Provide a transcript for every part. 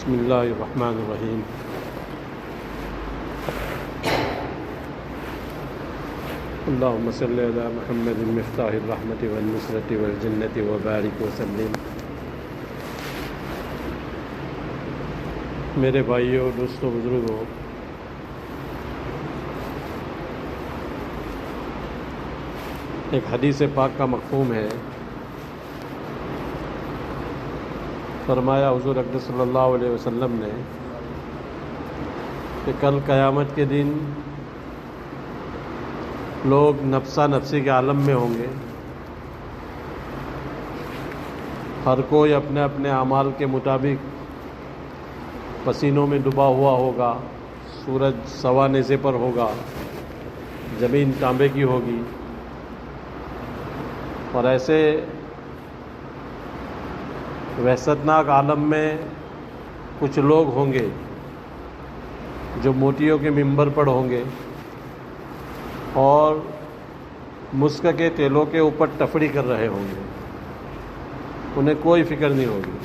بسم اللہ الرحمن الرحیم۔ اللہم صلی علی محمد مفتاح الرحمت والنصرت والجنت وبارک وسلم۔ میرے بھائیوں، دوستوں، بزرگوں، ایک حدیث پاک کا مفہوم ہے۔ فرمایا حضور اقدس صلی اللہ علیہ وسلم نے کہ کل قیامت کے دن لوگ نفسا نفسی کے عالم میں ہوں گے، ہر کوئی اپنے اپنے اعمال کے مطابق پسینوں میں ڈوبا ہوا ہوگا، سورج سوا نیزے پر ہوگا، زمین تانبے کی ہوگی، اور ایسے وحشتناک عالم میں کچھ لوگ ہوں گے جو موتیوں کے منبر پر ہوں گے اور مسک کے تیلوں کے اوپر تفریح کر رہے ہوں گے، انہیں کوئی فکر نہیں ہوگی۔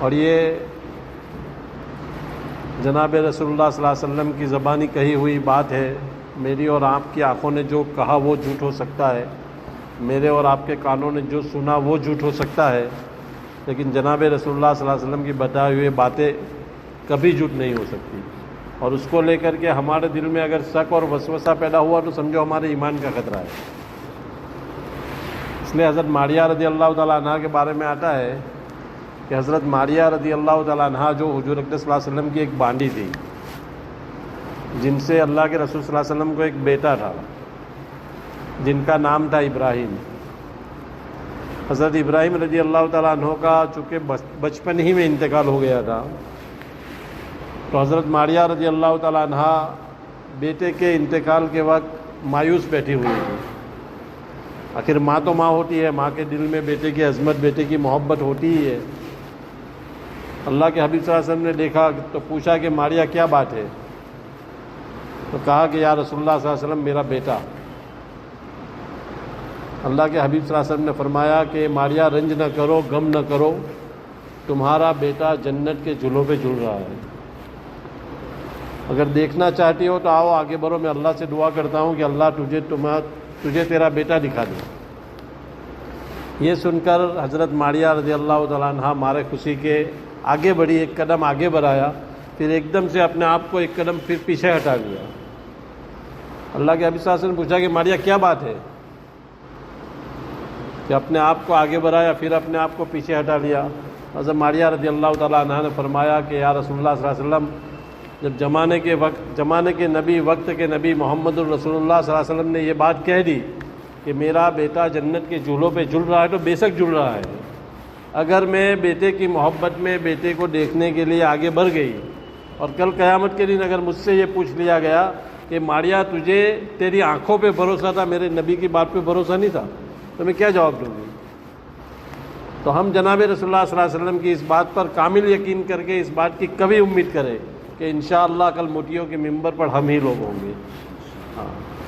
اور یہ جناب رسول اللہ صلی اللہ علیہ وسلم کی زبانی کہی ہوئی بات ہے۔ میری اور آپ کی آنکھوں نے جو کہا وہ جھوٹ ہو سکتا ہے، میرے اور آپ کے کانوں نے جو سنا وہ جھوٹ ہو سکتا ہے، لیکن جناب رسول اللہ صلی اللہ علیہ وسلم کی بتائی ہوئی باتیں کبھی جھوٹ نہیں ہو سکتی۔ اور اس کو لے کر کے ہمارے دل میں اگر شک اور وسوسہ پیدا ہوا تو سمجھو ہمارے ایمان کا خطرہ ہے۔ اس لیے حضرت ماریہ رضی اللہ تعالیٰ عنہ کے بارے میں آتا ہے کہ حضرت ماریہ رضی اللہ تعالیٰ عنہ جو حضور اقدس صلی اللہ علیہ وسلم کی ایک بانڈی تھی، جن سے اللہ کے رسول صلی اللہ علیہ وسلم کو ایک بیٹا تھا جن کا نام تھا ابراہیم۔ حضرت ابراہیم رضی اللہ تعالیٰ عنہ کا چونکہ بچپن ہی میں انتقال ہو گیا تھا، تو حضرت ماریہ رضی اللہ تعالیٰ عنہ بیٹے کے انتقال کے وقت مایوس بیٹھی ہوئی تھی۔ آخر ماں تو ماں ہوتی ہے، ماں کے دل میں بیٹے کی عظمت، بیٹے کی محبت ہوتی ہی ہے۔ اللہ کے حبیب صلی اللہ علیہ وسلم نے دیکھا تو پوچھا کہ ماریہ کیا بات ہے؟ تو کہا کہ یا رسول اللہ صلی اللہ علیہ وسلم میرا بیٹا۔ اللہ کے حبیب صلی اللہ علیہ وسلم نے فرمایا کہ ماریہ رنج نہ کرو، غم نہ کرو، تمہارا بیٹا جنت کے جھولوں پہ جھول رہا ہے۔ اگر دیکھنا چاہتی ہو تو آؤ آگے بڑھو، میں اللہ سے دعا کرتا ہوں کہ اللہ تجھے تیرا بیٹا دکھا دے۔ یہ سن کر حضرت ماریہ رضی اللہ تعالیٰ عنہ مارے خوشی کے آگے بڑھی، ایک قدم آگے بڑھایا، پھر ایک دم سے اپنے آپ کو ایک قدم پھر پیچھے ہٹا لیا۔ اللہ کے حبیب صلی اللہ علیہ وسلم نے پوچھا کہ ماریہ کیا بات ہے کہ اپنے آپ کو آگے بڑھایا پھر اپنے آپ کو پیچھے ہٹا لیا؟ حضرت ماریہ رضی اللہ تعالیٰ عنہ نے فرمایا کہ یا رسول اللہ صلی اللہ علیہ وسلم، جب زمانے کے نبی، وقت کے نبی محمد الرسول اللہ صلی اللہ علیہ وسلم نے یہ بات کہہ دی کہ میرا بیٹا جنت کے جھولوں پہ جھول رہا ہے تو بے شک جھول رہا ہے۔ اگر میں بیٹے کی محبت میں بیٹے کو دیکھنے کے لیے آگے بڑھ گئی اور کل قیامت کے دن اگر مجھ سے یہ پوچھ لیا گیا کہ ماریہ تجھے تیری آنکھوں پہ بھروسہ تھا، میرے نبی کی بات پہ بھروسہ نہیں تھا، تو میں کیا جواب دوں گی؟ تو ہم جناب رسول اللہ صلی اللہ علیہ وسلم کی اس بات پر کامل یقین کر کے اس بات کی کبھی امید کریں کہ انشاءاللہ کل موتیوں کے منبر پر ہم ہی لوگ ہوں گے،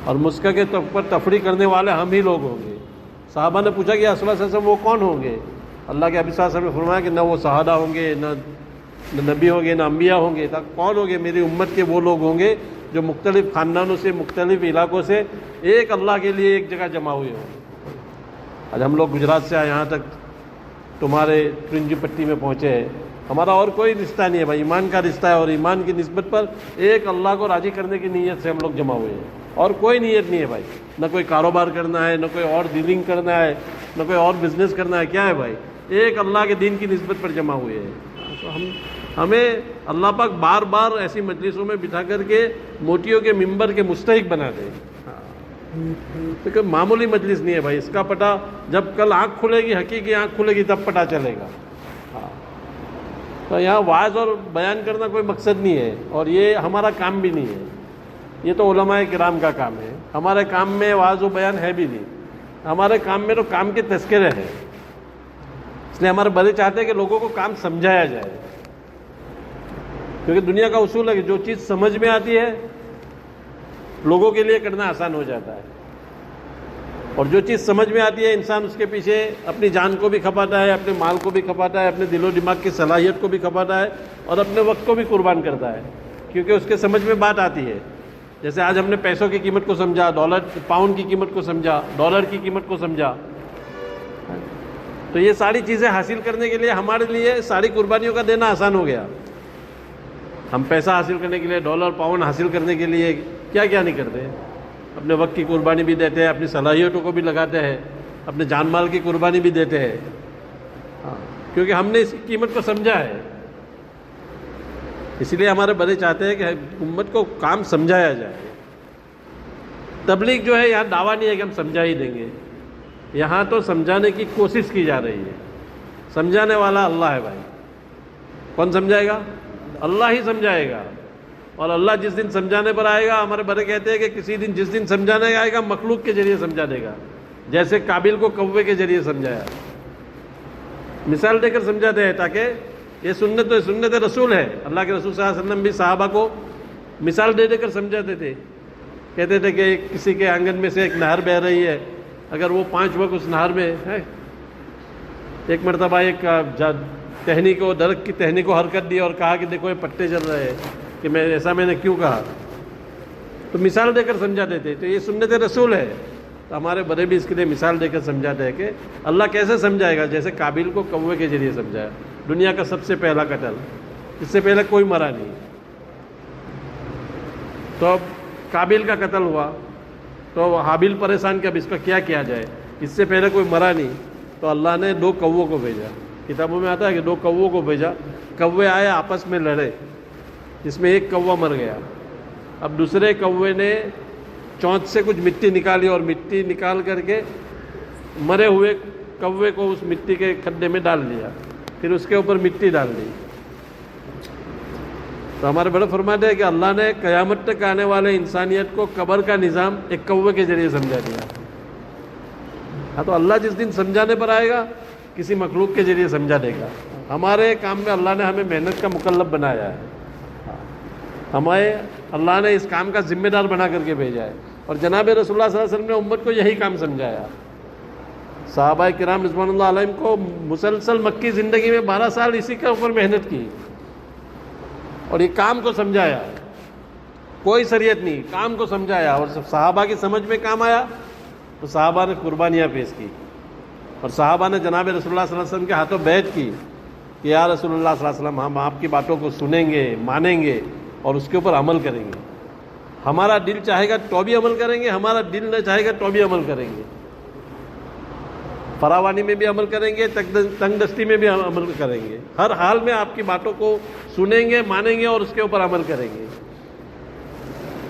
اور مسک کے پر تفریح کرنے والے ہم ہی لوگ ہوں گے۔ صحابہ نے پوچھا کہ رسول اللہ صلی اللہ علیہ وسلم وہ کون ہوں گے؟ اللہ کے حبیب صلی اللہ علیہ وسلم نے فرمایا کہ نہ وہ شہداء ہوں گے، نہ نبی ہوں گے، نہ انبیاء ہوں گے، کون ہوں گے؟ میری امت کے وہ لوگ ہوں گے جو مختلف خاندانوں سے، مختلف علاقوں سے ایک اللہ کے لیے ایک جگہ جمع ہوئے ہوں گے۔ آج ہم لوگ گجرات سے یہاں تک تمہارے ترنجی پٹی میں پہنچے ہیں، ہمارا اور کوئی رشتہ نہیں ہے بھائی، ایمان کا رشتہ ہے، اور ایمان کی نسبت پر ایک اللہ کو راضی کرنے کی نیت سے ہم لوگ جمع ہوئے ہیں، اور کوئی نیت نہیں ہے بھائی، نہ کوئی کاروبار کرنا ہے، نہ کوئی اور ڈیلنگ کرنا ہے، نہ کوئی اور بزنس کرنا ہے، کیا ہے بھائی؟ ایک اللہ کے دین کی نسبت پر جمع ہوئے ہیں۔ تو ہمیں اللہ پاک بار بار ایسی مجلسوں میں بٹھا کر کے موتیوں کے منبر کے مستحق بنا دے۔ کیونکہ معمولی مجلس نہیں ہے بھائی، اس کا پتہ جب کل آنکھ کھلے گی، حقیقی آنکھ کھلے گی، تب پتہ چلے گا۔ تو یہاں وعظ اور بیان کرنا کوئی مقصد نہیں ہے، اور یہ ہمارا کام بھی نہیں ہے، یہ تو علماء کرام کا کام ہے۔ ہمارے کام میں وعظ و بیان ہے بھی نہیں، ہمارے کام میں تو کام کے تذکرے ہیں۔ اس لیے ہمارے بڑے چاہتے ہیں کہ لوگوں کو کام سمجھایا جائے، کیونکہ دنیا کا اصول ہے کہ جو چیز سمجھ میں آتی ہے لوگوں کے لیے کرنا آسان ہو جاتا ہے۔ اور جو چیز سمجھ میں آتی ہے انسان اس کے پیچھے اپنی جان کو بھی کھپاتا ہے، اپنے مال کو بھی کھپاتا ہے، اپنے دل و دماغ کی صلاحیت کو بھی کھپاتا ہے اور اپنے وقت کو بھی قربان کرتا ہے، کیونکہ اس کے سمجھ میں بات آتی ہے۔ جیسے آج ہم نے پیسوں کی قیمت کو سمجھا، پاؤنڈ کی قیمت کو سمجھا، ڈالر کی قیمت کو سمجھا، تو یہ ساری چیزیں حاصل کرنے کے لیے ہمارے لیے ساری قربانیوں کا دینا آسان ہو گیا۔ ہم پیسہ حاصل کرنے کے لیے، ڈالر پاؤنڈ حاصل کرنے کے لیے کیا کیا نہیں کرتے، اپنے وقت کی قربانی بھی دیتے ہیں، اپنی صلاحیتوں کو بھی لگاتے ہیں، اپنے جان مال کی قربانی بھی دیتے ہیں، کیونکہ ہم نے اس کی قیمت کو سمجھا ہے۔ اس لیے ہمارے بڑے چاہتے ہیں کہ امت کو کام سمجھایا جائے۔ تبلیغ جو ہے یہاں دعویٰ نہیں ہے کہ ہم سمجھا ہی دیں گے، یہاں تو سمجھانے کی کوشش کی جا رہی ہے۔ سمجھانے والا اللہ ہے بھائی، کون سمجھائے گا؟ اللہ ہی سمجھائے گا۔ اور اللہ جس دن سمجھانے پر آئے گا، ہمارے بڑے کہتے ہیں کہ کسی دن جس دن سمجھانے آئے گا مخلوق کے ذریعے سمجھا دے گا، جیسے قابل کو کوے کے ذریعے سمجھایا، مثال دے کر سمجھاتے ہیں، تاکہ یہ سنت رسول ہے۔ اللہ کے رسول صلی اللہ علیہ وسلم بھی صحابہ کو مثال دے کر سمجھاتے تھے، کہتے تھے کہ کسی کے آنگن میں سے ایک نہر بہہ رہی ہے، اگر وہ 5 وقت اس نہر میں ہے، ایک مرتبہ ایک ٹہنی کو، درخت کی ٹہنی کو حرکت دی اور کہا کہ دیکھو یہ پتے چل رہے ہیں، کہ میں نے کیوں کہا، تو مثال دے کر سمجھاتے تھے۔ تو یہ سنت رسول ہے، تو ہمارے بڑے بھی اس کے لیے مثال دے کر سمجھاتے ہیں کہ اللہ کیسے سمجھائے گا، جیسے قابل کو کوے کے ذریعے سمجھایا، دنیا کا سب سے پہلا قتل، اس سے پہلے کوئی مرا نہیں۔ تو اب قابل کا قتل ہوا تو حابیل پریشان کہ اب اس کا کیا کیا جائے، اس سے پہلے کوئی مرا نہیں، تو اللہ نے 2 کووں کو بھیجا۔ کتابوں میں آتا ہے کہ 2 کووں کو بھیجا، کوے آئے آپس میں لڑے، جس میں ایک کوا مر گیا۔ اب دوسرے کوے نے چونچ سے کچھ مٹی نکالی اور مٹی نکال کر کے مرے ہوئے کوے کو اس مٹی کے کھڈے میں ڈال دیا، پھر اس کے اوپر مٹی ڈال دی۔ تو ہمارے بڑے فرماتے ہیں کہ اللہ نے قیامت تک آنے والے انسانیت کو قبر کا نظام ایک کوے کے ذریعے سمجھا دیا۔ ہاں، تو اللہ جس دن سمجھانے پر آئے گا کسی مخلوق کے ذریعے سمجھا دے گا۔ ہمارے کام میں اللہ نے ہمیں محنت کا مکلف بنایا ہے، ہمیں اللہ نے اس کام کا ذمہ دار بنا کر کے بھیجا ہے، اور جناب رسول اللہ صلی اللہ علیہ وسلم نے امت کو یہی کام سمجھایا۔ صحابہ کرام رضوان اللہ علیہم کو مسلسل مکی زندگی میں 12 سال اسی کے اوپر محنت کی اور یہ کام کو سمجھایا، کوئی شریعت نہیں، کام کو سمجھایا، اور صحابہ کی سمجھ میں کام آیا تو صحابہ نے قربانیاں پیش کی، اور صحابہ نے جناب رسول اللہ صلی اللہ علیہ وسلم کے ہاتھوں بیعت کی کہ یا رسول اللہ صلی اللہ علیہ وسلم، ہم آپ کی باتوں کو سنیں گے، مانیں گے اور اس کے اوپر عمل کریں گے۔ ہمارا دل چاہے گا تو بھی عمل کریں گے، ہمارا دل نہ چاہے گا تو بھی عمل کریں گے، فراوانی میں بھی عمل کریں گے، تنگ دستی میں بھی عمل کریں گے، ہر حال میں آپ کی باتوں کو سنیں گے، مانیں گے اور اس کے اوپر عمل کریں گے۔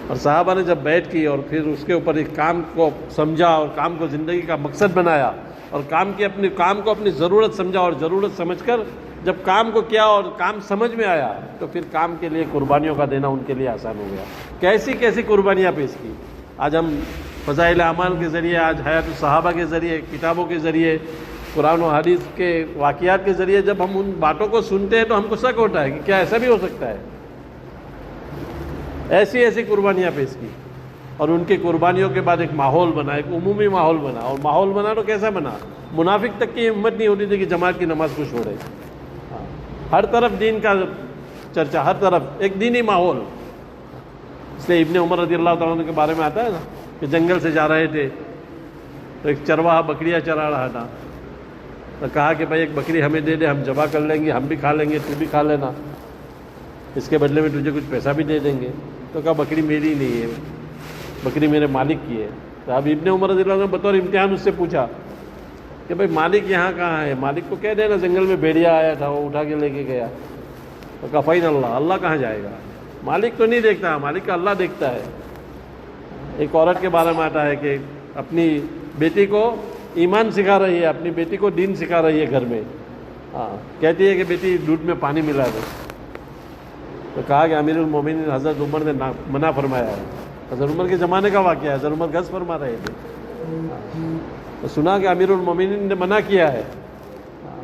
اور صحابہ نے جب بیعت کی اور پھر اس کے اوپر ایک کام کو سمجھا اور کام کو زندگی کا مقصد بنایا اور کام کو اپنی ضرورت سمجھا، اور ضرورت سمجھ کر جب کام کو کیا اور کام سمجھ میں آیا تو پھر کام کے لیے قربانیوں کا دینا ان کے لیے آسان ہو گیا۔ کیسی کیسی قربانیاں پیش کی۔ آج ہم فضائل اعمال کے ذریعے، آج حیات الصحابہ کے ذریعے، کتابوں کے ذریعے، قرآن و حدیث کے واقعات کے ذریعے جب ہم ان باتوں کو سنتے ہیں تو ہم کو شک ہوتا ہے کہ کیا ایسا بھی ہو سکتا ہے۔ ایسی ایسی قربانیاں پیش کی، اور ان کی قربانیوں کے بعد ایک ماحول بنا، ایک عمومی ماحول بنا، اور ماحول بنا تو کیسا بنا، منافق تک کی ہمت نہیں ہوتی تھی کہ جماعت کی نماز کو چھوڑے۔ ہر طرف دین کا چرچا، ہر طرف ایک دینی ماحول۔ اس لیے ابن عمر رضی اللہ تعالیٰ عنہ کے بارے میں آتا ہے نا کہ جنگل سے جا رہے تھے تو ایک چرواہا بکریاں چرا رہا تھا، تو کہا کہ بھائی ایک بکری ہمیں دے دے، ہم ذبح کر لیں گے، ہم بھی کھا لیں گے، تو بھی کھا لینا، اس کے بدلے میں تجھے کچھ پیسہ بھی دے دیں گے۔ تو کہا بکری میری نہیں ہے، بکری میرے مالک کی ہے۔ تو اب ابن عمر رضی اللہ عنہ نے بطور امتحان اس سے پوچھا کہ بھائی مالک یہاں کہاں ہے؟ مالک کو کہہ دینا جنگل میں بھیڑیا آیا تھا، وہ اٹھا کے لے کے گیا۔ تو کہا فین اللہ، اللہ کہاں جائے گا؟ مالک تو نہیں دیکھتا، مالک کا اللہ دیکھتا ہے۔ ایک عورت کے بارے میں آتا ہے کہ اپنی بیٹی کو ایمان سکھا رہی ہے، اپنی بیٹی کو دین سکھا رہی ہے گھر میں، کہتی ہے کہ بیٹی دودھ میں پانی ملا دے۔ تو کہا کہ امیر المومنین حضرت عمر نے منع فرمایا ہے۔ حضرت عمر کے زمانے کا واقعہ ہے، حضرت عمر گز فرما رہے تھے، تو سنا کہ امیر المومنین نے منع کیا ہے۔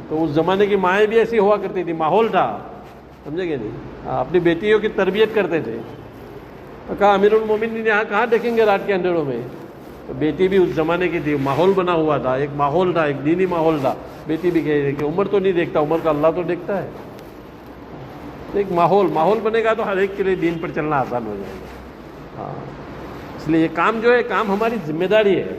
تو اس زمانے کی مائیں بھی ایسی ہوا کرتی تھی، ماحول تھا، سمجھے کہ نہیں، اپنی بیٹیوں کی تربیت کرتے تھے۔ تو کہا امیر المومنین یہاں کہاں دیکھیں گے رات کے اندھیروں میں، تو بیٹی بھی اس زمانے کی تھی، ماحول بنا ہوا تھا، ایک ماحول تھا، ایک دینی ماحول تھا. بیٹی بھی کہہ رہی کہ عمر تو نہیں دیکھتا، عمر کا اللہ تو دیکھتا ہے. ایک ماحول بنے گا تو ہر ایک کے لیے دین پر چلنا آسان ہو جائے گا. ہاں، اس لیے یہ کام جو ہے، کام ہماری ذمہ داری ہے.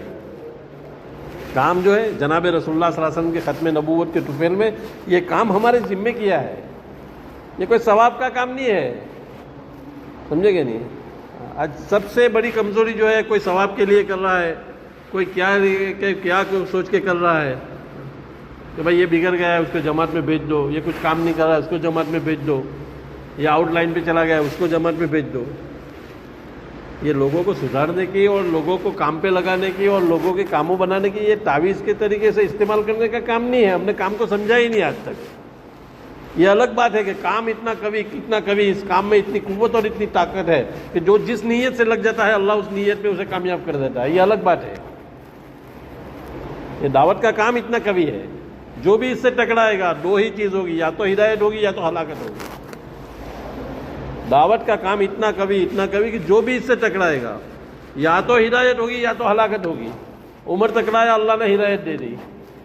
کام جو ہے جناب رسول اللہ صلی اللہ علیہ وسلم کے ختم نبوت کے طفیل میں یہ کام ہمارے ذمے کیا ہے. یہ کوئی ثواب کا کام نہیں ہے، سمجھے گے نہیں. آج سب سے بڑی کمزوری جو ہے، کوئی ثواب کے لیے کر رہا ہے، کوئی کیا سوچ کے کر رہا ہے کہ بھائی یہ بگڑ گیا ہے اس کو جماعت میں بھیج دو، یہ کچھ کام نہیں کر رہا ہے اس کو جماعت میں بھیج دو، یہ آؤٹ لائن پہ چلا گیا ہے اس کو جماعت میں بھیج دو. یہ لوگوں کو سدھارنے کی اور لوگوں کو کام پہ لگانے کی اور لوگوں کے کاموں بنانے کی، یہ تعویذ کے طریقے سے استعمال کرنے کا کام نہیں ہے. ہم نے کام کو سمجھا ہی نہیں آج تک. یہ الگ بات ہے کہ کام اتنا کبھی اس کام میں اتنی قوت اور اتنی طاقت ہے کہ جو جس نیت سے لگ جاتا ہے اللہ اس نیت پہ اسے کامیاب کر دیتا ہے. یہ الگ بات ہے. یہ دعوت کا کام اتنا کبھی ہے، جو بھی اس سے ٹکرائے گا دو ہی چیز ہوگی، یا تو ہدایت ہوگی یا تو ہلاکت ہوگی. دعوت کا کام اتنا کبھی کہ جو بھی اس سے ٹکرائے گا یا تو ہدایت ہوگی یا تو ہلاکت ہوگی. عمر ٹکرایا اللہ نے ہدایت دے دی،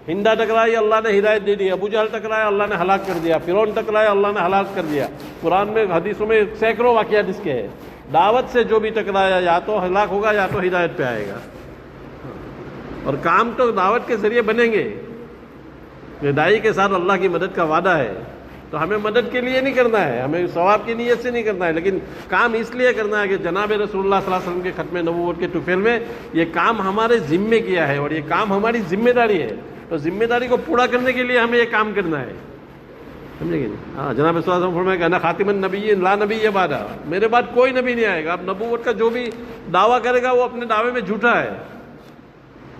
ہندا ٹکرائی اللہ نے ہدایت دے دی، ابو جہل ٹکرایا اللہ نے ہلاک کر دیا، فرعون ٹکرایا اللہ نے ہلاک کر دیا. قرآن میں حدیثوں میں سینکڑوں واقعات اس کے ہیں. دعوت سے جو بھی ٹکرایا یا تو ہلاک ہوگا یا تو ہدایت پہ آئے گا. اور کام تو دعوت کے ذریعے بنیں گے. داعی کے ساتھ اللہ کی مدد کا وعدہ ہے، تو ہمیں مدد کے لیے نہیں کرنا ہے، ہمیں ثواب کی نیت سے نہیں کرنا ہے، لیکن کام اس لیے کرنا ہے کہ جناب رسول اللہ صلی اللہ علیہ وسلم کے ختم نبوت کے طفیل میں یہ کام ہمارے ذمے کیا ہے اور یہ کام ہماری ذمہ داری ہے. تو ذمہ داری کو پورا کرنے کے لیے ہمیں یہ کام کرنا ہے، سمجھے گے. ہاں، جناب صلی اللہ علیہ وسلم فرمایا کہ انا خاتم النبیین لا نبی بعد، میرے بعد کوئی نبی نہیں آئے گا. اب نبوت کا جو بھی دعویٰ کرے گا وہ اپنے دعوے میں جھوٹا ہے،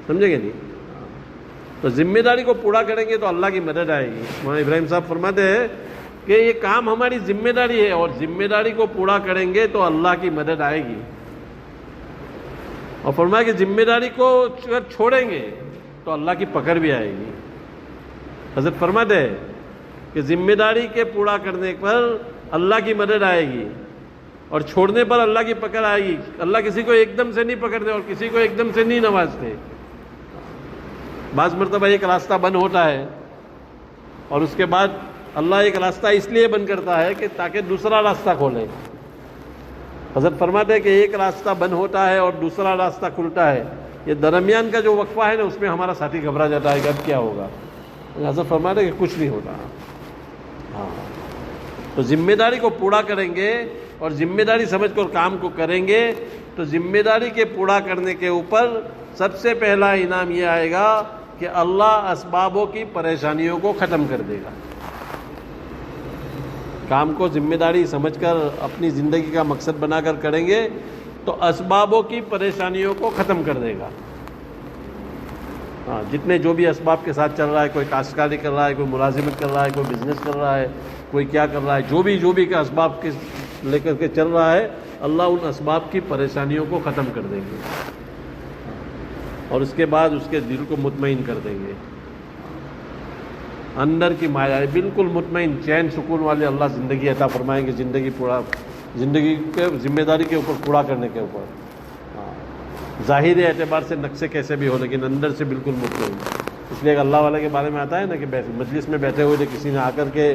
سمجھے گے نہیں. تو ذمہ داری کو پورا کریں گے تو اللہ کی مدد آئے گی. مولانا ابراہیم صاحب فرماتے ہیں کہ یہ کام ہماری ذمہ داری ہے اور ذمہ داری کو پورا کریں گے تو اللہ کی مدد آئے گی. اور فرمایا کہ ذمہ داری کو اگر چھوڑیں گے تو اللہ کی پکڑ بھی آئے گی. حضرت فرماتے ہیں کہ ذمہ داری کے پورا کرنے پر اللہ کی مدد آئے گی اور چھوڑنے پر اللہ کی پکڑ آئے گی. اللہ کسی کو ایک دم سے نہیں پکڑتے اور کسی کو ایک دم سے نہیں نوازتے. بعض مرتبہ ایک راستہ بند ہوتا ہے اور اس کے بعد اللہ ایک راستہ اس لیے بند کرتا ہے کہ تاکہ دوسرا راستہ کھولے. حضرت فرماتے ہیں کہ ایک راستہ بند ہوتا ہے اور دوسرا راستہ کھلتا ہے، یہ درمیان کا جو وقفہ ہے نا اس میں ہمارا ساتھی گھبرا جاتا ہے کہ اب کیا ہوگا. حضرت فرماتے ہیں کہ کچھ نہیں ہوتا. ہاں، تو ذمہ داری کو پورا کریں گے اور ذمہ داری سمجھ کر کام کو کریں گے تو ذمہ داری کے پورا کرنے کے اوپر سب سے پہلا انعام یہ آئے گا کہ اللہ اسبابوں کی پریشانیوں کو ختم کر دے گا. کام کو ذمہ داری سمجھ کر اپنی زندگی کا مقصد بنا کر کریں گے تو اسبابوں کی پریشانیوں کو ختم کر دے گا. ہاں، جتنے جو بھی اسباب کے ساتھ چل رہا ہے، کوئی کاشتکاری کر رہا ہے، کوئی ملازمت کر رہا ہے، کوئی بزنس کر رہا ہے، کوئی کیا کر رہا ہے، جو بھی کے اسباب کے لے کر کے چل رہا ہے، اللہ ان اسباب کی پریشانیوں کو ختم کر دیں گے اور اس کے بعد اس کے دل کو مطمئن کر دیں گے. اندر کی مایا بالکل مطمئن چین سکون والے اللہ زندگی عطا فرمائیں گے. زندگی کے ذمہ داری کے اوپر پورا کرنے کے اوپر. ظاہری اعتبار سے نقشے کیسے بھی ہو لیکن اندر سے بالکل مطمئن. اس لیے اللہ والے کے بارے میں آتا ہے نا کہ مجلس میں بیٹھے ہوئے تھے، کسی نے آ کر کے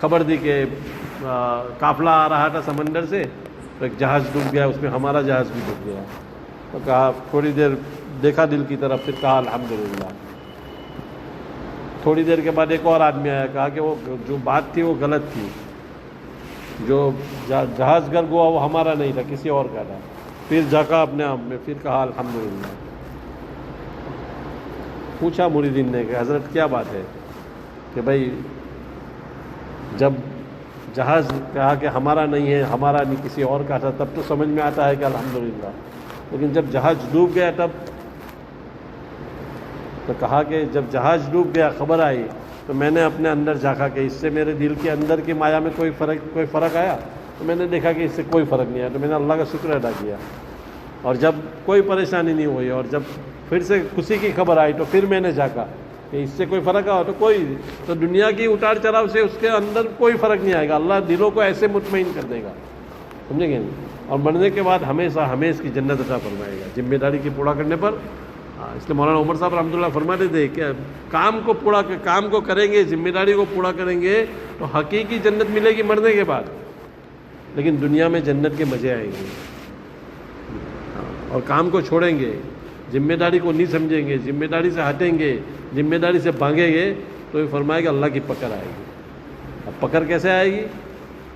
خبر دی کہ قافلہ آ رہا تھا سمندر سے تو ایک جہاز ڈوب گیا، اس میں ہمارا جہاز بھی ڈوب گیا. تو کہا، تھوڑی دیر دیکھا دل کی طرف، پھر کہا الحمدللہ. تھوڑی دیر کے بعد ایک اور آدمی آیا، کہا کہ وہ جو بات تھی وہ غلط تھی، جو جہاز گر گوا وہ ہمارا نہیں تھا، کسی اور کا تھا. پھر جھانکا اپنے آپ میں، پھر کہا الحمدللہ. پوچھا مریدین نے کہ حضرت کیا بات ہے؟ کہ بھائی جب جہاز کہا کہ ہمارا نہیں ہے، ہمارا نہیں کسی اور کا تھا، تب تو سمجھ میں آتا ہے کہ الحمدللہ، لیکن جب جہاز ڈوب گیا تب تو کہا کہ جب جہاز ڈوب گیا خبر آئی تو میں نے اپنے اندر جھانکا کہ اس سے میرے دل کے اندر کی مایا میں کوئی فرق آیا؟ تو میں نے دیکھا کہ اس سے کوئی فرق نہیں آیا. تو میں نے اللہ کا شکر ادا کیا. اور جب کوئی پریشانی نہیں ہوئی اور جب پھر سے خوشی کی خبر آئی تو پھر میں نے جھانکا کہ اس سے کوئی فرق آیا تو دنیا کی اتار چڑھاؤ سے اس کے اندر کوئی فرق نہیں آئے گا. اللہ دلوں کو ایسے مطمئن کر دے گا. سمجھیں گے نہیں؟ اور مرنے کے بعد ہمیشہ ہمیں اس کی جنت عطا فرمائے گا ذمہ داری کی پورا کرنے پر. اس لیے مولانا عمر صاحب رحمۃ اللہ فرماتے تھے کہ کام کو کریں گے، ذمہ داری کو پورا کریں گے تو حقیقی جنت ملے گی مرنے کے بعد، لیکن دنیا میں جنت کے مزے آئیں گے. اور کام کو چھوڑیں گے، ذمہ داری کو نہیں سمجھیں گے، ذمہ داری سے ہٹیں گے، ذمہ داری سے بھاگیں گے تو یہ فرمایا کہ اللہ کی پکڑ آئے گی. اب پکڑ کیسے آئے گی؟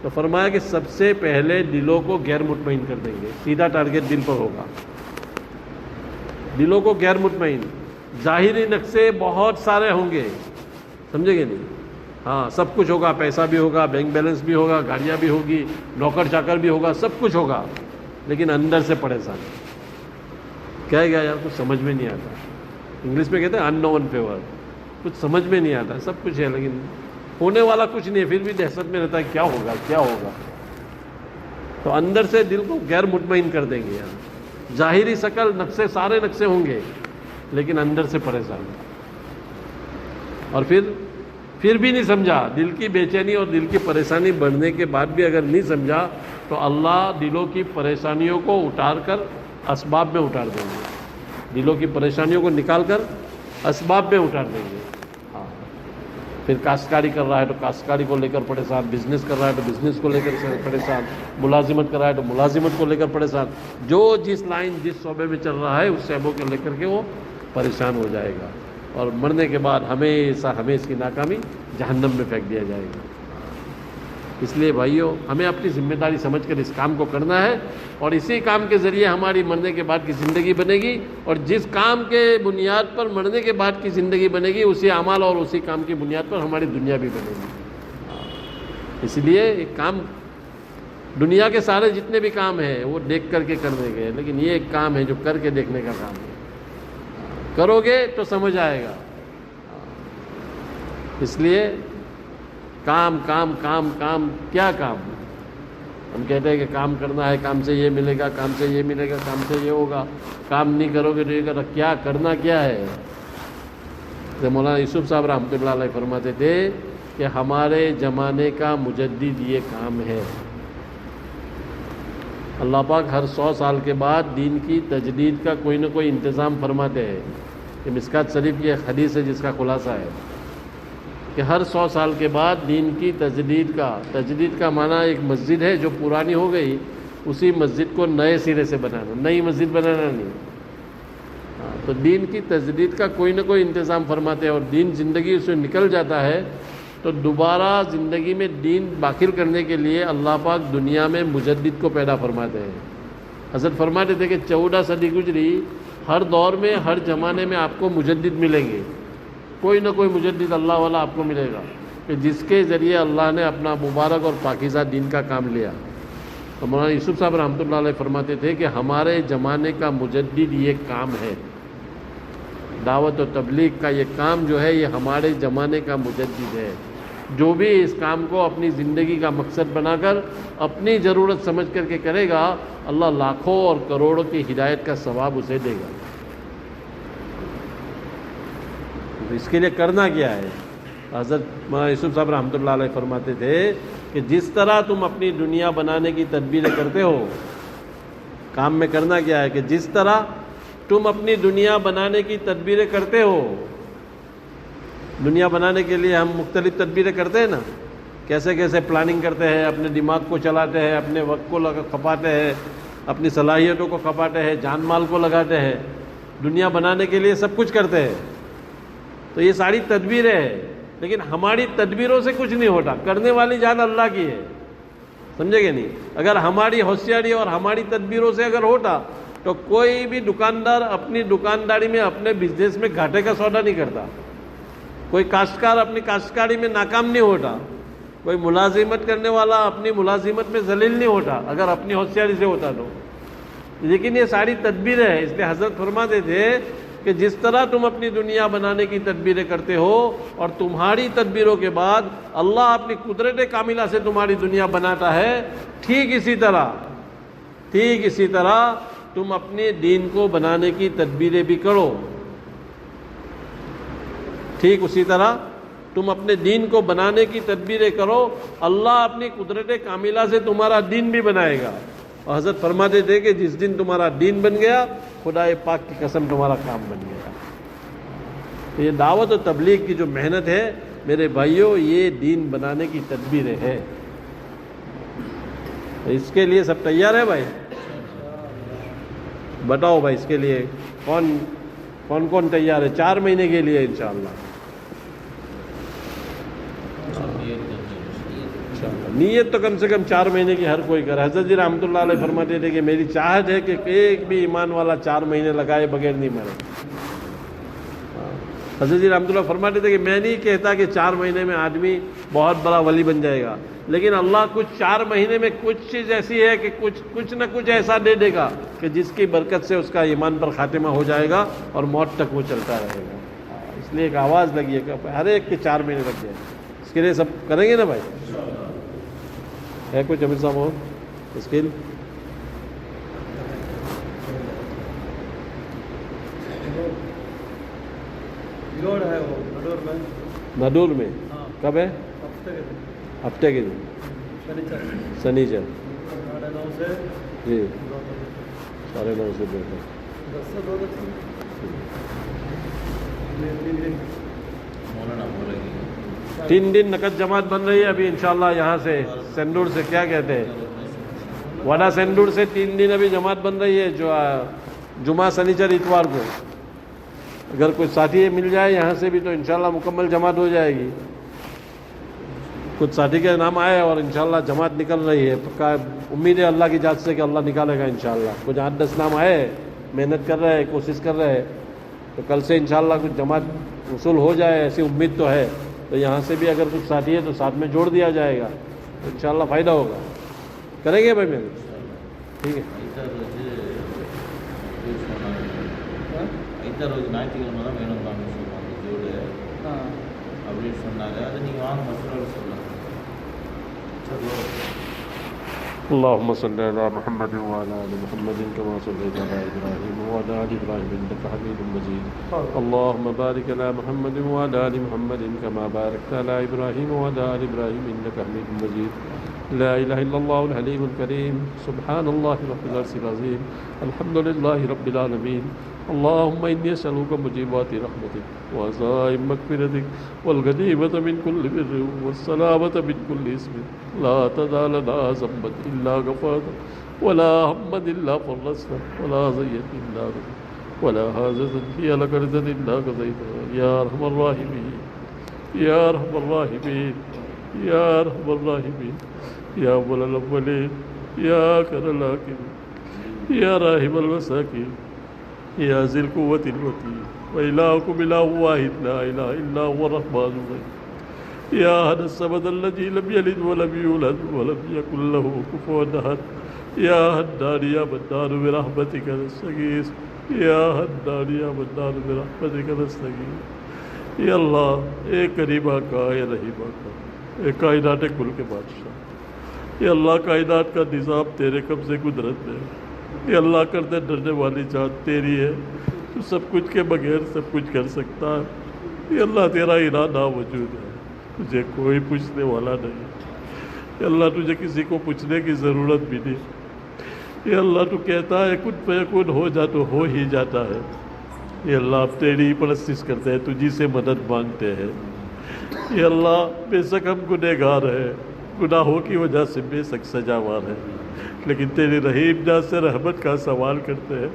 تو فرمایا کہ سب سے پہلے دلوں کو غیر مطمئن کر دیں گے. سیدھا ٹارگٹ دل پر ہوگا، دلوں کو غیر مطمئن. ظاہری نقصے بہت سارے ہوں گے، سمجھے گے نہیں؟ ہاں سب کچھ ہوگا، پیسہ بھی ہوگا، بینک بیلنس بھی ہوگا، گاڑیاں بھی ہوگی، نوکر چاکر بھی ہوگا، سب کچھ ہوگا، لیکن اندر سے پریشان. کیا ہے یار کچھ سمجھ میں نہیں آتا. انگلش میں کہتے ہیں ان نون فیور، کچھ سمجھ میں نہیں آتا. سب کچھ ہے لیکن ہونے والا کچھ نہیں ہے، پھر بھی دہشت میں رہتا ہے کیا ہوگا کیا ہوگا. تو اندر سے دل کو غیر مطمئن کر دیں گے. یار ظاہری شکل نقصے سارے نقصے ہوں گے لیکن اندر سے پریشان. اور پھر بھی نہیں سمجھا، دل کی بے چینی اور دل کی پریشانی بڑھنے کے بعد بھی اگر نہیں سمجھا تو اللہ دلوں کی پریشانیوں کو اتار کر اسباب میں اتار دیں گے. دلوں کی پریشانیوں کو نکال کر اسباب میں اتار دیں گے. پھر کاشتکاری کر رہا ہے تو کاشتکاری کو لے کر پریشان، بزنس کر رہا ہے تو بزنس کو لے کر پریشان، ملازمت کر رہا ہے تو ملازمت کو لے کر پریشان. جو جس لائن جس شعبے میں چل رہا ہے اس شعبوں کو لے کر کے وہ پریشان ہو جائے گا. اور مرنے کے بعد ہمیشہ ہمیں اس کی ناکامی جہنم میں پھینک دیا جائے گا. اس لیے بھائیوں ہمیں اپنی ذمہ داری سمجھ کر اس کام کو کرنا ہے، اور اسی کام کے ذریعے ہماری مرنے کے بعد کی زندگی بنے گی. اور جس کام کے بنیاد پر مرنے کے بعد کی زندگی بنے گی اسی اعمال اور اسی کام کی بنیاد پر ہماری دنیا بھی بنے گی. اس لیے ایک کام، دنیا کے سارے جتنے بھی کام ہیں وہ دیکھ کر کے کرنے کے، لیکن یہ ایک کام ہے جو کر کے دیکھنے کا کام ہے. کرو گے تو سمجھ آئے گا. اس لیے کام کام کام کام کیا کام؟ ہم کہتے ہیں کہ کام کرنا ہے، کام سے یہ ملے گا، کام سے یہ ملے گا، کام سے یہ ہوگا. کام نہیں کرو گے تو یہ کرو. کیا کرنا کیا ہے؟ تو مولانا یوسف صاحب رحمۃ اللہ علیہ فرماتے تھے کہ ہمارے زمانے کا مجدد یہ کام ہے. اللہ پاک ہر 100 سال کے بعد دین کی تجدید کا کوئی نہ کوئی انتظام فرماتے ہیں. یہ مشکات شریف کی ایک حدیث ہے جس کا خلاصہ ہے کہ ہر 100 سال کے بعد دین کی تجدید کا معنی ایک مسجد ہے جو پرانی ہو گئی، اسی مسجد کو نئے سرے سے بنانا، نئی مسجد بنانا نہیں. تو دین کی تجدید کا کوئی نہ کوئی انتظام فرماتے ہیں، اور دین زندگی اس سے نکل جاتا ہے تو دوبارہ زندگی میں دین داخل کرنے کے لیے اللہ پاک دنیا میں مجدد کو پیدا فرماتے ہیں. حضرت فرماتے تھے کہ 14 صدی گزری، ہر دور میں ہر زمانے میں آپ کو مجدد ملیں گے. کوئی نہ کوئی مجدد اللہ والا آپ کو ملے گا کہ جس کے ذریعے اللہ نے اپنا مبارک اور پاکیزہ دین کا کام لیا. تو مولانا یوسف صاحب رحمۃ اللہ علیہ فرماتے تھے کہ ہمارے زمانے کا مجدد یہ کام ہے. دعوت و تبلیغ کا یہ کام جو ہے یہ ہمارے زمانے کا مجدد ہے. جو بھی اس کام کو اپنی زندگی کا مقصد بنا کر اپنی ضرورت سمجھ کر کے کرے گا، اللہ لاکھوں اور کروڑوں کی ہدایت کا ثواب اسے دے گا. اس کے لیے کرنا کیا ہے؟ حضرت مولانا یوسف صاحب رحمۃ اللہ علیہ فرماتے تھے کہ جس طرح تم اپنی دنیا بنانے کی تدبیریں کرتے ہو، کام میں کرنا کیا ہے کہ جس طرح تم اپنی دنیا بنانے کی تدبیریں کرتے ہو. دنیا بنانے کے لیے ہم مختلف تدبیریں کرتے ہیں نا، کیسے کیسے پلاننگ کرتے ہیں، اپنے دماغ کو چلاتے ہیں، اپنے وقت کو کھپاتے ہیں، اپنی صلاحیتوں کو کھپاتے ہیں، جان مال کو لگاتے ہیں. دنیا بنانے کے لیے سب کچھ کرتے ہیں. تو یہ ساری تدبیریں ہیں، لیکن ہماری تدبیروں سے کچھ نہیں ہوتا. کرنے والی جان اللہ کی ہے، سمجھے گے نہیں؟ اگر ہماری ہوشیاری اور ہماری تدبیروں سے اگر ہوتا تو کوئی بھی دکاندار اپنی دکانداری میں، اپنے بزنس میں گھاٹے کا سودا نہیں کرتا. کوئی کاشتکار اپنی کاشتکاری میں ناکام نہیں ہوتا. کوئی ملازمت کرنے والا اپنی ملازمت میں ذلیل نہیں ہوتا اگر اپنی ہوشیاری سے ہوتا تو. لیکن یہ ساری تدبیریں ہیں. اس لیے حضرت فرماتے تھے کہ جس طرح تم اپنی دنیا بنانے کی تدبیریں کرتے ہو اور تمہاری تدبیروں کے بعد اللہ اپنی قدرت کاملہ سے تمہاری دنیا بناتا ہے، ٹھیک اسی طرح تم اپنے دین کو بنانے کی تدبیریں بھی کرو. ٹھیک اسی طرح تم اپنے دین کو بنانے کی تدبیریں کرو، اللہ اپنی قدرت کاملہ سے تمہارا دین بھی بنائے گا۔ اور حضرت فرماتے تھے کہ جس دن تمہارا دین بن گیا، خدا پاک کی قسم تمہارا کام بن گیا۔ یہ دعوت و تبلیغ کی جو محنت ہے میرے بھائیوں، یہ دین بنانے کی تدبیریں ہیں۔ اس کے لیے سب تیار ہے بھائی؟ بتاؤ بھائی، اس کے لیے کون کون تیار ہے 4 مہینے کے لیے انشاءاللہ؟ نیت تو کم سے کم 4 مہینے کی ہر کوئی کرے۔ حضرت جی رحمۃ اللہ علیہ فرماتے تھے کہ میری چاہت ہے کہ ایک بھی ایمان والا 4 مہینے لگائے بغیر نہیں مرے۔ حضرت جی رحمۃ اللہ فرماتے تھے کہ میں نہیں کہتا کہ 4 مہینے میں آدمی بہت بڑا ولی بن جائے گا، لیکن اللہ کچھ 4 مہینے میں کچھ چیز ایسی ہے کہ کچھ نہ کچھ ایسا دے دے گا کہ جس کی برکت سے اس کا ایمان پر خاتمہ ہو جائے گا اور موت تک وہ چلتا رہے گا۔ اس لیے ایک آواز لگی ہے کہ ہر ایک کے 4 مہینے لگ جائے۔ اس کے لیے سب کریں گے نا بھائی؟ ہے کچھ امیر صاحب ہو اسکل؟ ندور میں کب ہے؟ ہفتے کے دن سنیچر جی 9:30 سے 2 3 دن نقد جماعت بن رہی ہے ابھی انشاءاللہ یہاں سے سندور سے، کیا کہتے ہیں وڈا سندور سے 3 دن ابھی جماعت بن رہی ہے، جو جمعہ سنیچر اتوار کو۔ اگر کوئی ساتھی مل جائے یہاں سے بھی تو انشاءاللہ مکمل جماعت ہو جائے گی۔ کچھ ساتھی کے نام آئے اور انشاءاللہ جماعت نکل رہی ہے، پکا امید ہے اللہ کی ذات سے کہ اللہ نکالے گا انشاءاللہ۔ کچھ 8-10 نام آئے، محنت کر رہے ہیں، کوشش کر رہے ہیں، تو کل سے انشاءاللہ کچھ جماعت وصول ہو جائے ایسی امید تو ہے۔ تو یہاں سے بھی اگر کچھ ساتھی ہے تو ساتھ میں جوڑ دیا جائے گا تو انشاءاللہ فائدہ ہوگا۔ کریں گے بھائی میرے؟ ٹھیک ہے۔ اللهم صل على محمد وعلى ال محمد كما صليت على ابراهيم وعلى ال ابراهيم انك حميد مجيد اللهم بارك على محمد وعلى ال محمد كما باركت على ابراهيم وعلى ال ابراهيم انك حميد مجيد لا اله الا الله الحليم الكريم سبحان الله رب العرش العظيم الحمد لله رب العالمين اللهم إني أسألك موجبات رحمتك وعزائم مغفرتك والغنيمة من كل بر والسلامة من كل اسم لا تدع لنا ذنبا إلا غفرته ولا هما إلا فرجته ولا ضيقا إلا غفرته ولا حاجة هي لك رضا إلا قضيتها يا أرحم الراحمين يا أرحم الراحمين يا أرحم الراحمين يا أول الأولين يا أكرم الأكرمين يا راحم المساكين يا ذي القوة المتين وإلهكم إله واحد لا إله إلا هو الرحمن الرحيم يا أحد الصمد الذي لم يلد ولم يولد ولم يكن له كفوا أحد يا حنان يا منان برحمتك نستغيث يا حنان يا منان برحمتك نستغيث یا اللہ، اے کریمہ کا، اے رحیمہ کا، اے کائنات کل کے بادشاہ، یا اللہ کائنات کا نظام تیرے قبضے قدرت ہے، یا اللہ کرتے ڈرنے والی ذات تیری ہے، تو سب کچھ کے بغیر سب کچھ کر سکتا ہے، یا اللہ تیرا ارادہ موجود ہے، تجھے کوئی پوچھنے والا نہیں، یا اللہ تجھے کسی کو پوچھنے کی ضرورت بھی نہیں، یا اللہ تو کہتا ہے کن فیکون ہو جا تو ہو ہی جاتا ہے، یا اللہ آپ تیری پرستش کرتے ہیں، تجھی سے مدد مانگتے ہیں، یا اللہ بے شک ہم گنہگار ہیں، گناہوں کی وجہ سے بے شک سزاوار ہیں، لیکن تیری رحیم جان سے رحمت کا سوال کرتے ہیں،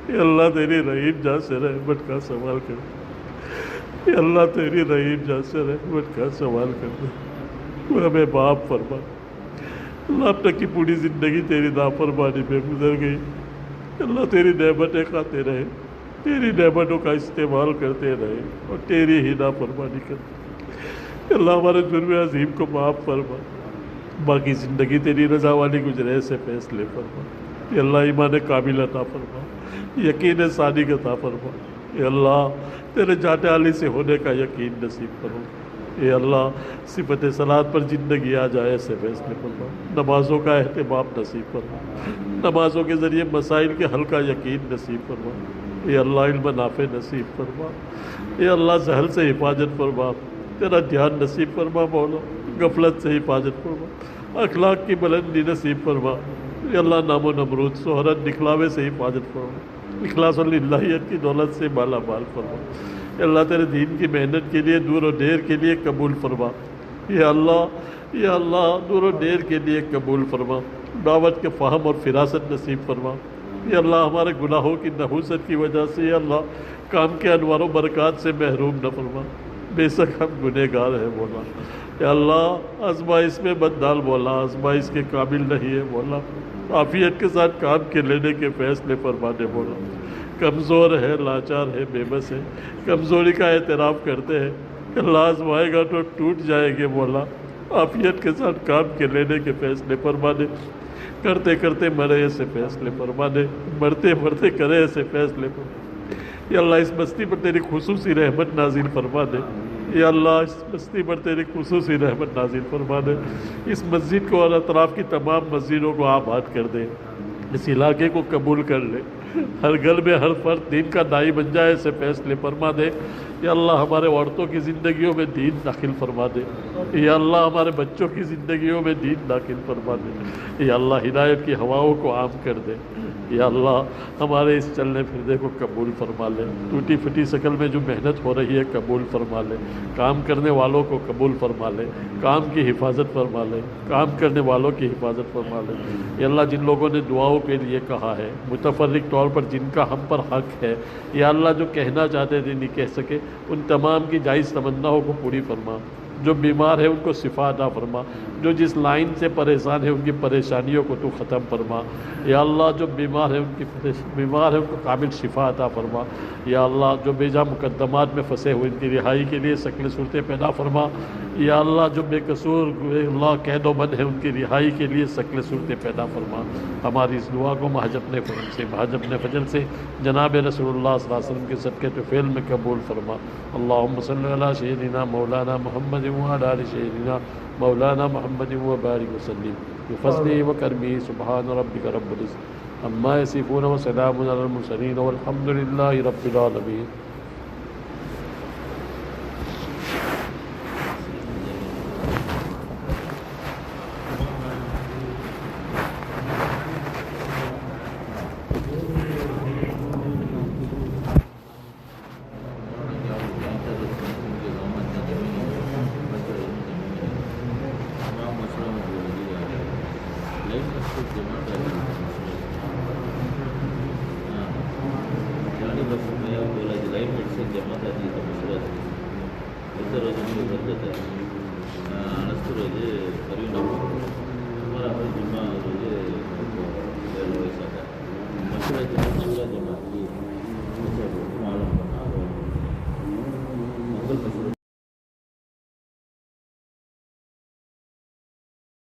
یا اللہ تیری رحیم جان سے رحمت کا سوال کرتے ہیں، یا اللہ تیری رحیم جان سے رحمت کا سوال کرتے ہیں، تو ہمیں معاف فرما۔ اللہ اب تک کی پوری زندگی تیری نافرمانی میں گزر گئی، اللہ تیری نعمتیں کھاتے رہے، تیری نعمتوں کا استعمال کرتے رہے اور تیری ہی نافرمانی کرتے، اللہ ہمارے جرم عظیم کو معاف فرما، باقی زندگی تیری رضا والی گزرے سے فیصلے فرما، یا اللہ ایمان کامل عطا فرما، یقین صادق عطا فرما، یا اللہ تیرے جانے والی سے ہونے کا یقین نصیب کرو، اے اللہ صفت صلاۃ پر زندگی آ جائے ایسے فیصلے فرما، نمازوں کا اہتمام نصیب فرما، نمازوں کے ذریعے مسائل کے حل کا یقین نصیب فرما، اے اللہ علم نافع نصیب فرما، اے اللہ زہل سے حفاظت فرما، تیرا دھیان نصیب فرما مولا، غفلت سے حفاظت فرما، اخلاق کی بلندی نصیب فرما یا اللہ، نام و نمرود شہرت دکھلاوے سے حفاظت فرما، اخلاص اللہیت کی دولت سے مالا مال فرما یا اللہ، تیرے دین کی محنت کے لیے دور و دیر کے لیے قبول فرما یا اللہ دور و دیر کے لیے قبول فرما، دعوت کے فہم اور فراست نصیب فرما یا اللہ، ہمارے گناہوں کی نحوست کی وجہ سے یا اللہ کام کے انوار و برکات سے محروم نہ فرما، بے شک ہم گنہگار ہیں مولا یا اللہ، آزمائش میں بد ڈال مولا، آزمائش کے قابل نہیں ہے مولا، عافیت کے ساتھ کام کے لینے کے فیصلے فرما دے مولا، کمزور ہے، لاچار ہے، بے بس ہے، کمزوری کا اعتراف کرتے ہیں اللہ، آزمائے گا تو ٹوٹ جائیں گے مولا، عافیت کے ساتھ کام کے لینے کے فیصلے فرما دے، کرتے کرتے مرے ایسے فیصلے فرما دے، مرتے مرتے کرے ایسے فیصلے فرما یا اللہ، اس بستی پر تیری خصوصی رحمت نازل فرما دے یا اللہ، اس بستی پر تیری خصوصی رحمت نازل فرما دے، اس مسجد کو اور اطراف کی تمام مسجدوں کو آباد کر دے، اس علاقے کو قبول کر لے، ہر گھر میں ہر فرد دین کا داعی بن جائے ایسے فیصلے فرما دے یا اللہ، ہمارے عورتوں کی زندگیوں میں دین داخل فرما دے یا اللہ، ہمارے بچوں کی زندگیوں میں دین داخل فرما دے یا اللہ، ہدایت کی ہواؤں کو عام کر دے یا اللہ، ہمارے اس چلنے پھرنے کو قبول فرما لے، ٹوٹی پھٹی شکل میں جو محنت ہو رہی ہے قبول فرما لے، کام کرنے والوں کو قبول فرما لے، کام کی حفاظت فرما لے، کام کرنے والوں کی حفاظت فرما لے یا اللہ، جن لوگوں نے دعاؤں کے لیے کہا ہے، متفرق طور پر جن کا ہم پر حق ہے یا اللہ، جو کہنا چاہتے تھے نہیں کہہ سکے، ان تمام کی جائز تمناؤں کو پوری فرما، جو بیمار ہے ان کو شفا عطا فرما، جو جس لائن سے پریشان ہے ان کی پریشانیوں کو تو ختم فرما یا اللہ، جو بیمار ہے ان کو کامل شفا عطا فرما یا اللہ، جو بیجا مقدمات میں پھنسے ہوئے ان کی رہائی کے لیے شکل صورتیں پیدا فرما یا اللہ، جو بے قصور اللہ قید و بند ہے ان کی رہائی کے لیے شکل صورتیں پیدا فرما، ہماری اس دعا کو محض اپنے فضل سے، محض اپنے فضل سے جناب رسول اللہ صلی اللہ علیہ وسلم کے صدقے تو فعل میں قبول فرما۔ اللہم صلی علی سیدنا مولانا محمد وعلی آل سیدنا مولانا محمد وبارک وسلم بفضلہ وکرمہ، سبحان ربک رب العزۃ عما یصفون وسلام علی المرسلین والحمد للہ رب العالمین۔ Gracias.